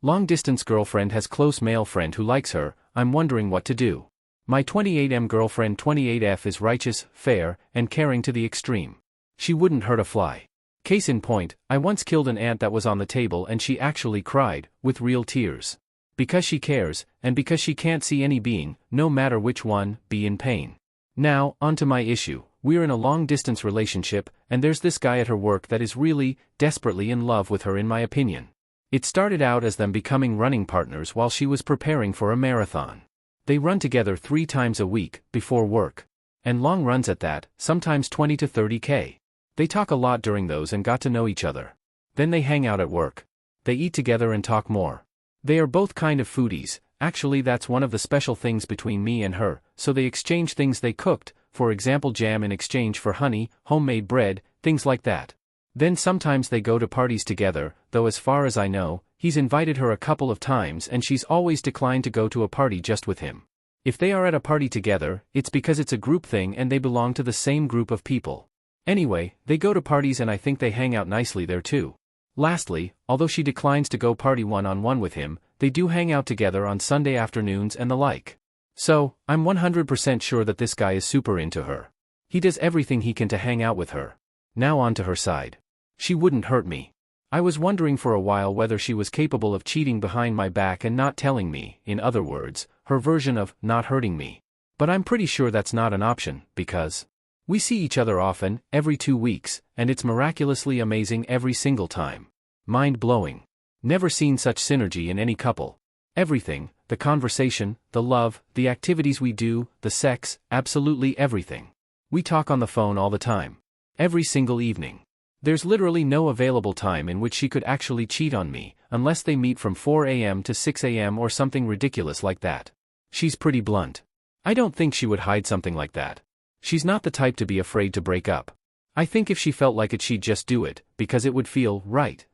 Long-distance girlfriend has close male friend who likes her, I'm wondering what to do. My 28M girlfriend 28F is righteous, fair, and caring to the extreme. She wouldn't hurt a fly. Case in point, I once killed an ant that was on the table and she actually cried, with real tears. Because she cares, and because she can't see any being, no matter which one, be in pain. Now, on to my issue. We're in a long-distance relationship, and there's this guy at her work that is really, desperately in love with her in my opinion. It started out as them becoming running partners while she was preparing for a marathon. They run together 3 times a week, before work. And long runs at that, sometimes 20 to 30K. They talk a lot during those and got to know each other. Then they hang out at work. They eat together and talk more. They are both kind of foodies, actually that's one of the special things between me and her, so they exchange things they cooked, for example jam in exchange for honey, homemade bread, things like that. Then sometimes they go to parties together, though as far as I know, he's invited her a couple of times and she's always declined to go to a party just with him. If they are at a party together, it's because it's a group thing and they belong to the same group of people. Anyway, they go to parties and I think they hang out nicely there too. Lastly, although she declines to go party one-on-one with him, they do hang out together on Sunday afternoons and the like. So, I'm 100% sure that this guy is super into her. He does everything he can to hang out with her. Now on to her side. She wouldn't hurt me. I was wondering for a while whether she was capable of cheating behind my back and not telling me, in other words, her version of not hurting me. But I'm pretty sure that's not an option, because we see each other often, every 2 weeks, and it's miraculously amazing every single time. Mind-blowing. Never seen such synergy in any couple. Everything, the conversation, the love, the activities we do, the sex, absolutely everything. We talk on the phone all the time. Every single evening. There's literally no available time in which she could actually cheat on me, unless they meet from 4 a.m. to 6 a.m. or something ridiculous like that. She's pretty blunt. I don't think she would hide something like that. She's not the type to be afraid to break up. I think if she felt like it she'd just do it, because it would feel right.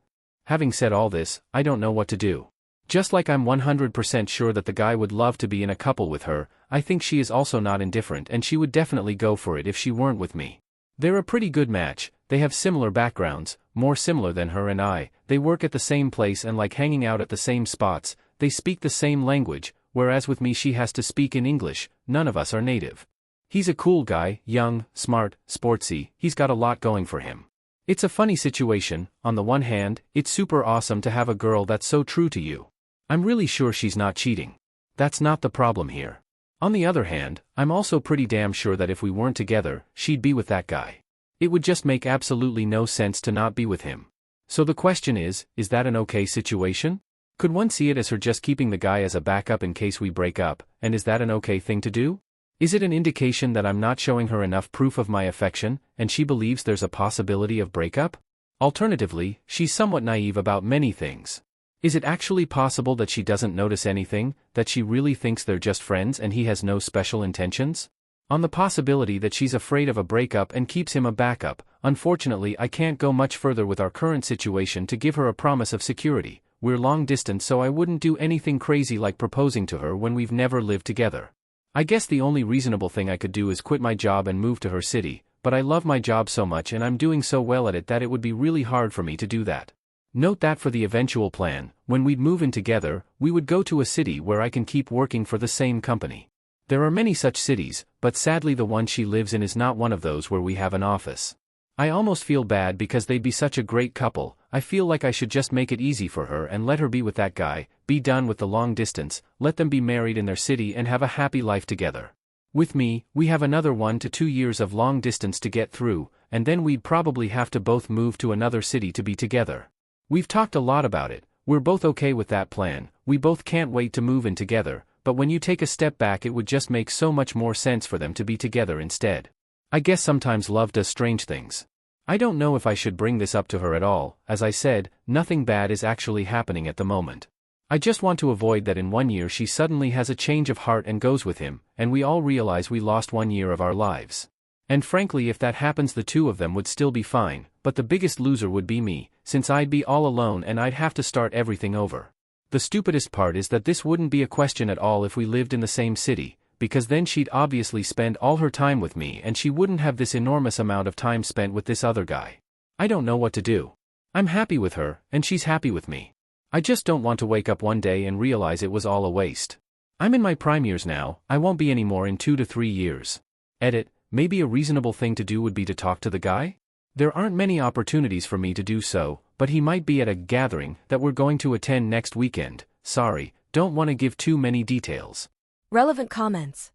Having said all this, I don't know what to do. Just like I'm 100% sure that the guy would love to be in a couple with her, I think she is also not indifferent and she would definitely go for it if she weren't with me. They're a pretty good match, they have similar backgrounds, more similar than her and I, they work at the same place and like hanging out at the same spots, they speak the same language, whereas with me she has to speak in English, none of us are native. He's a cool guy, young, smart, sportsy, he's got a lot going for him. It's a funny situation. On the one hand, it's super awesome to have a girl that's so true to you. I'm really sure she's not cheating. That's not the problem here. On the other hand, I'm also pretty damn sure that if we weren't together, she'd be with that guy. It would just make absolutely no sense to not be with him. So the question is that an okay situation? Could one see it as her just keeping the guy as a backup in case we break up, and is that an okay thing to do? Is it an indication that I'm not showing her enough proof of my affection, and she believes there's a possibility of breakup? Alternatively, she's somewhat naive about many things. Is it actually possible that she doesn't notice anything, that she really thinks they're just friends and he has no special intentions? On the possibility that she's afraid of a breakup and keeps him a backup, unfortunately I can't go much further with our current situation to give her a promise of security. We're long distance so I wouldn't do anything crazy like proposing to her when we've never lived together. I guess the only reasonable thing I could do is quit my job and move to her city, but I love my job so much and I'm doing so well at it that it would be really hard for me to do that. Note that for the eventual plan, when we'd move in together, we would go to a city where I can keep working for the same company. There are many such cities, but sadly the one she lives in is not one of those where we have an office. I almost feel bad because they'd be such a great couple. I feel like I should just make it easy for her and let her be with that guy, be done with the long distance, let them be married in their city and have a happy life together. With me, we have another 1 to 2 years of long distance to get through, and then we'd probably have to both move to another city to be together. We've talked a lot about it, we're both okay with that plan, we both can't wait to move in together, but when you take a step back it would just make so much more sense for them to be together instead. I guess sometimes love does strange things. I don't know if I should bring this up to her at all. As I said, nothing bad is actually happening at the moment. I just want to avoid that in 1 year she suddenly has a change of heart and goes with him, and we all realize we lost 1 year of our lives. And frankly if that happens the two of them would still be fine, but the biggest loser would be me, since I'd be all alone and I'd have to start everything over. The stupidest part is that this wouldn't be a question at all if we lived in the same city, because then she'd obviously spend all her time with me and she wouldn't have this enormous amount of time spent with this other guy. I don't know what to do. I'm happy with her, and she's happy with me. I just don't want to wake up one day and realize it was all a waste. I'm in my prime years now, I won't be anymore in 2 to 3 years. Edit, maybe a reasonable thing to do would be to talk to the guy? There aren't many opportunities for me to do so, but he might be at a gathering that we're going to attend next weekend. Sorry, don't want to give too many details. Relevant comments.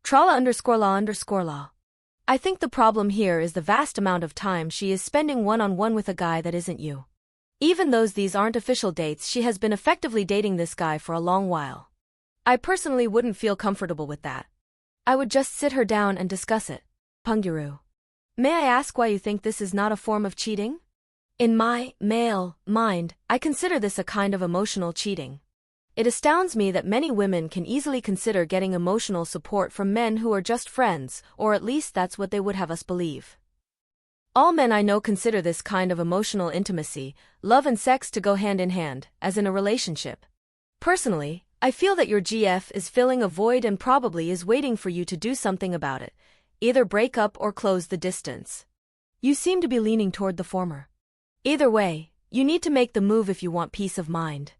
Trala_law_law. I think the problem here is the vast amount of time she is spending one-on-one with a guy that isn't you. Even though these aren't official dates, she has been effectively dating this guy for a long while. I personally wouldn't feel comfortable with that. I would just sit her down and discuss it. Punguru. May I ask why you think this is not a form of cheating? In my male mind, I consider this a kind of emotional cheating. It astounds me that many women can easily consider getting emotional support from men who are just friends, or at least that's what they would have us believe. All men I know consider this kind of emotional intimacy, love and sex to go hand in hand, as in a relationship. Personally, I feel that your GF is filling a void and probably is waiting for you to do something about it, either break up or close the distance. You seem to be leaning toward the former. Either way, you need to make the move if you want peace of mind.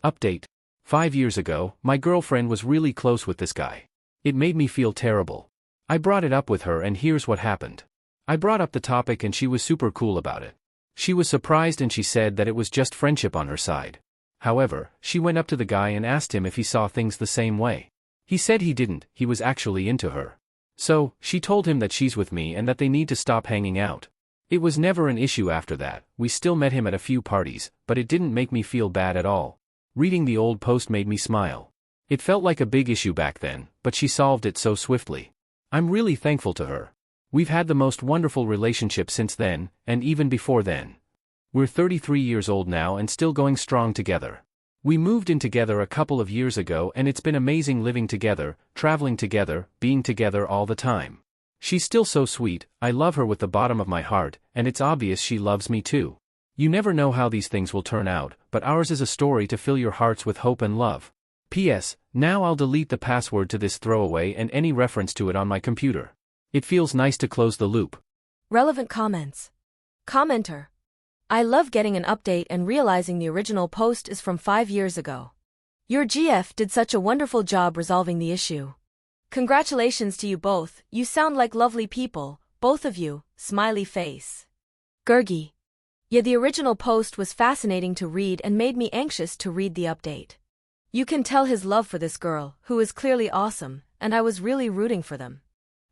Update. 5 years ago, my girlfriend was really close with this guy. It made me feel terrible. I brought it up with her and here's what happened. I brought up the topic and she was super cool about it. She was surprised and she said that it was just friendship on her side. However, she went up to the guy and asked him if he saw things the same way. He said he didn't, he was actually into her. So, she told him that she's with me and that they need to stop hanging out. It was never an issue after that, we still met him at a few parties, but it didn't make me feel bad at all. Reading the old post made me smile. It felt like a big issue back then, but she solved it so swiftly. I'm really thankful to her. We've had the most wonderful relationship since then, and even before then. We're 33 years old now and still going strong together. We moved in together a couple of years ago and it's been amazing living together, traveling together, being together all the time. She's still so sweet, I love her with the bottom of my heart, and it's obvious she loves me too. You never know how these things will turn out, but ours is a story to fill your hearts with hope and love. P.S. Now I'll delete the password to this throwaway and any reference to it on my computer. It feels nice to close the loop. Relevant comments. Commenter. I love getting an update and realizing the original post is from 5 years ago. Your GF did such a wonderful job resolving the issue. Congratulations to you both, you sound like lovely people, both of you, smiley face. Gurgi. Yeah, the original post was fascinating to read and made me anxious to read the update. You can tell his love for this girl, who is clearly awesome, and I was really rooting for them.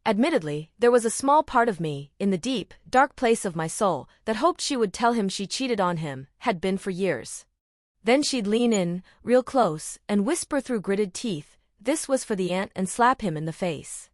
Admittedly, there was a small part of me, in the deep, dark place of my soul, that hoped she would tell him she cheated on him, had been for years. Then she'd lean in, real close, and whisper through gritted teeth, this was for the ant, and slap him in the face.